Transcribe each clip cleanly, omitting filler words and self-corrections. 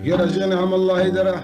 يا شيخ نعم الله يدرى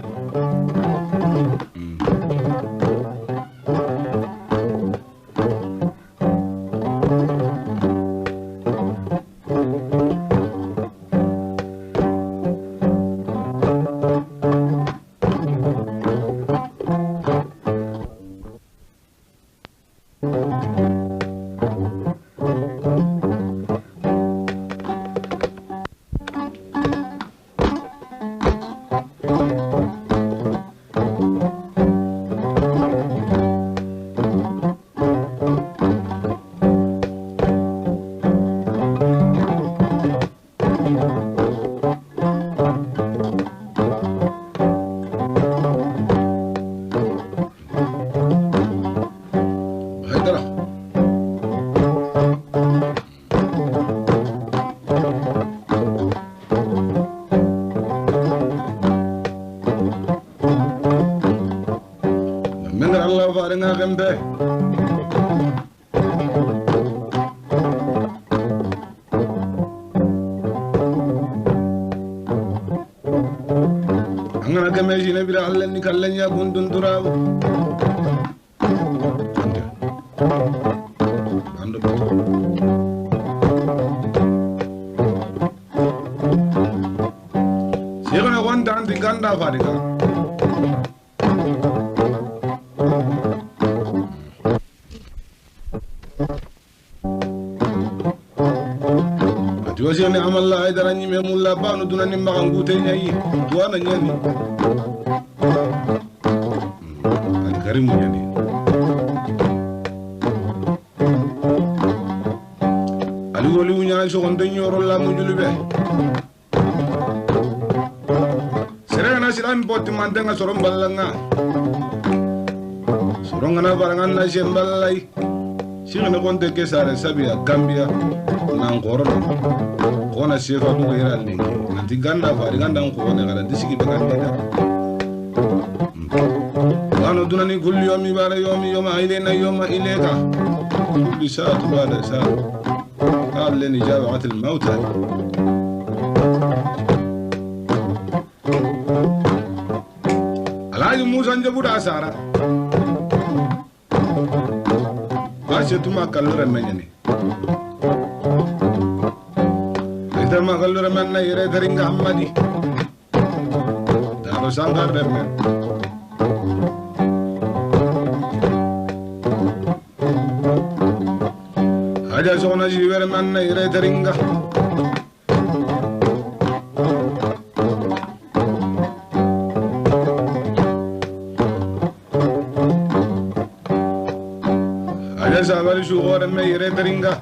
Gembe angana game jine bira Allah ni kallanya gundun turabu ando sigana gonda andi ganda fadiga Tuwasiane amalla ay dara ñime mulla baanu duna ni magangute ñayi tuwana ñani al karim ñani ali woli ñaan so on dañu ro la mu julube serena silan botti man denga sorom ballanga soronga na barangan na jemballay sirene konte kesare sabia gambia nan korona kona sefa du ira lingi nanti ganda fari ganda ko ne gara disigi be ganda wano dunani kulli yomi bara yomi yoma ilena yoma ileka kulli saatu bada saat قال لن جابعة الموتى الحاج موسى نجبود أسارة Asyatuma kalura menyani. Kita ma kalura menna ire daringa Ahmadi. Daro sangkar dermen. Aja sona jiwer menna ire daringa. Sabari suara meire teringa.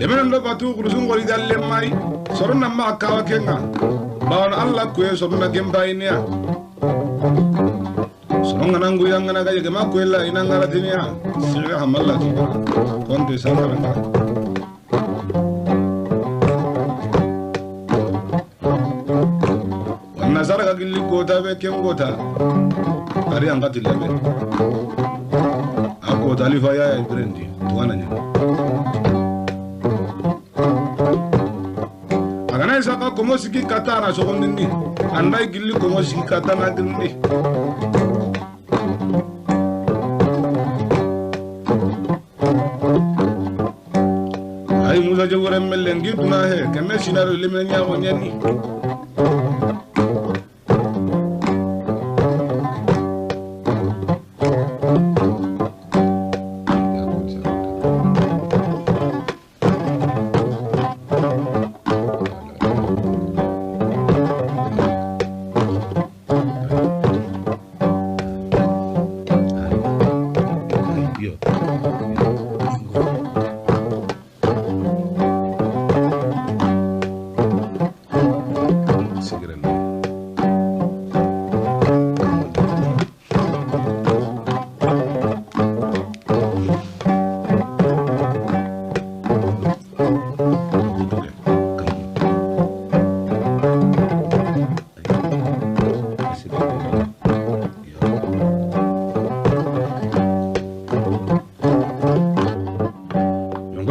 Lebanon lo batu kurusun kori dalle mai. Sorona ma kawa kenga. Bawan Allah kue sorona gemba ini ya. Songa nangu yang naga jaga makuela inangala tinia sira hamalla tiga konte sangara nga wanna sara gilli kota be kem kota ari angati labe ako talifa ya ibrendi tuana nya agana saka komo siki katana sokondindi andai gilli komo siki katana gilli Musa jawara melengi tuna he keme sinaro limenya wonyani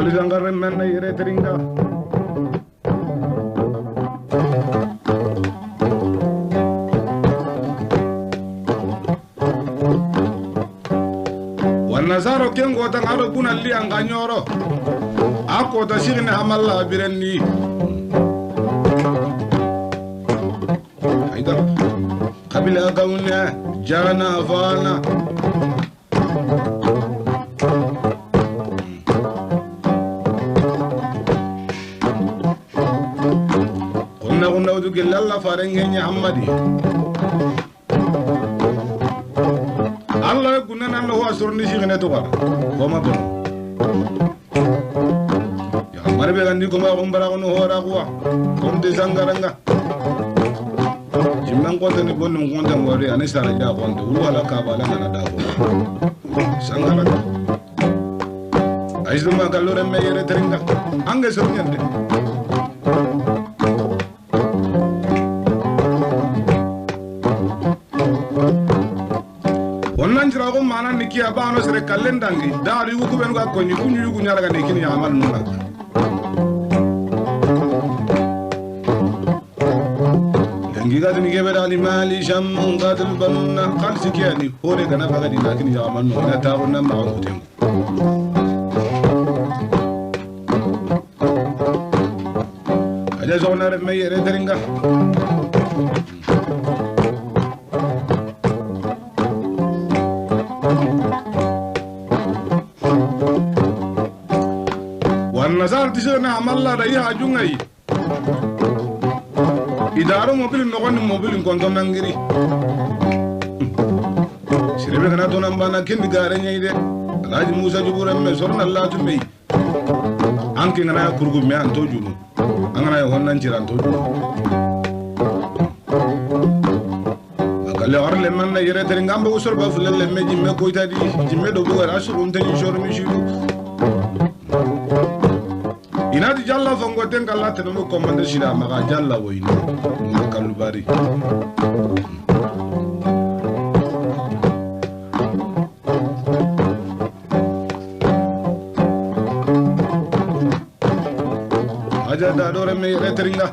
Wali sangkar men yere teringa. Wanasaro kengo tangaro buna li anganyoro. Ako ta shirine hamalla birenni. Aida. Kabila kaunya jana fana. Kunna udu gilalla farengenya Hamadi. Allah kunna nanno wa surni shirine to kala. Koma to. Ya marbe gandi koma umbara kono hora kuwa. Komte sangaranga. Jimman konta ni bonnum konta ngori ani sara ja konta ulu wala ka bala ngana dago. Sangaranga. Aizuma kallore me yere teringa. Ange sornyande. Onanjira ko mana niki abano sere kalendangi dari yugo ben ga ko ni kunyu yugo nyara ga nekini amal nuna dangi ga ni gebe dali mali sham gadul banna khalsi kiyani hore ga na baga di nakini amal nuna ta wonna ma ko tem aja zona re me yere teringa Nasar tisana amalla da ya jungai idaro mobil no gon mobil konton nangiri sirebe kana to nambana kendi gare nyide Alhaji Musa Jubura me sorna Allah tumbe anki ngana kurgu me anto junu angana honnan ciran to junu magalle orle man na yere tere ngamba usor ba fulelle me jimme ko itadi jimme do bugar asuru tan shor mi shiru inadi jalla fongo tenga latte no commande shira maga jalla woyno makalu bari aja da dore me retringa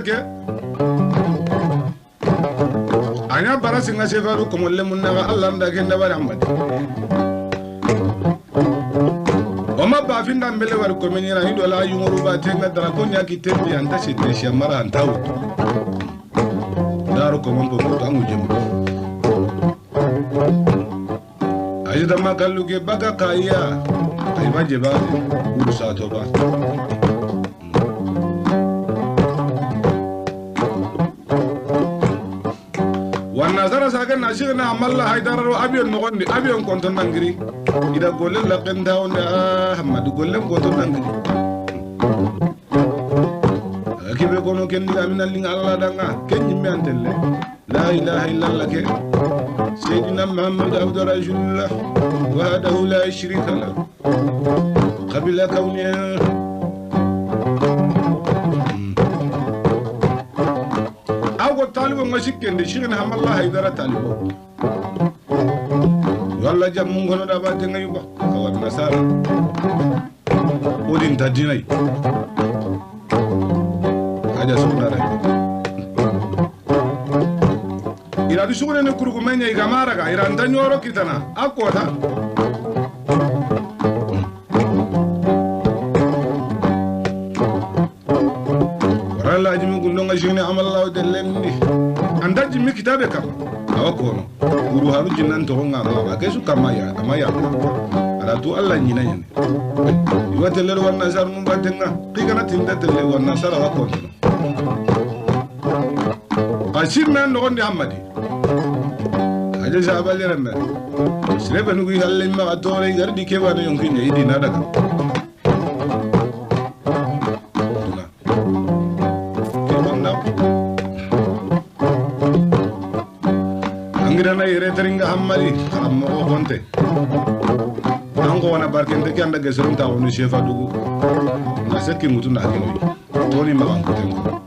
ke anya barasi nga sefaru komolle munnaga Allah nda ke ndabari amadi oma ba finda mbele war komenira hindo la yumuru ba tenga dara konya kitendi anta shete shamara antawu daru komombo ko angu jemu ajida makalu ke baga kaya ay baje ba urusa to ba Nazara saga na shirna amalla haidaro abiyon nogondi abiyon konton nangiri ida golle la qenda onda Ahmad golle konton nangiri akibe kono kendi amina ling Allah danga kenyi mi antelle la ilaha illallah ke sayyidina Muhammad abdu rasulullah wahdahu la sharika lahu qabila kawniya talibo ngashikende shirna hamalla haidara talibo walla jam mun gono da ba tenga yuba kawat nasara odin tadinai aja sunara ira du shugune ne kurugu menya igamara ga ira ndanyoro kitana akota Allah jimi gundo ngashini amalla dellendi andaji mi kitabe kam awakono guru haru jinnan to ngama kesu kamaya amaya ala tu Allah nyina nyane iwate lelo wanna sar mum batenga qigana tinda tele wanna sar awakono qashir men no gondi amadi aja sabali rembe sirebe nugi halle ma atore gardi kebana yonkinya idina daga angirana yere teringa hammali ammo honte ko wana barkente ki anda geserum ta wonu shefa dugu na sekki mutu na kino woni ma kan ko tengo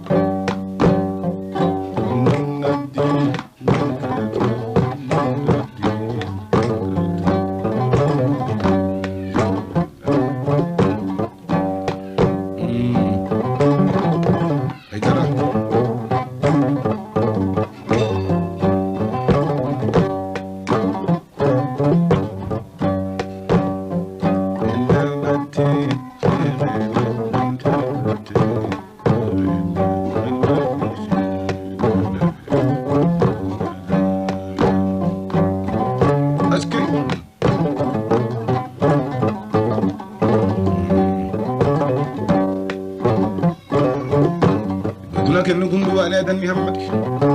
لكن نكون بوالي دني همك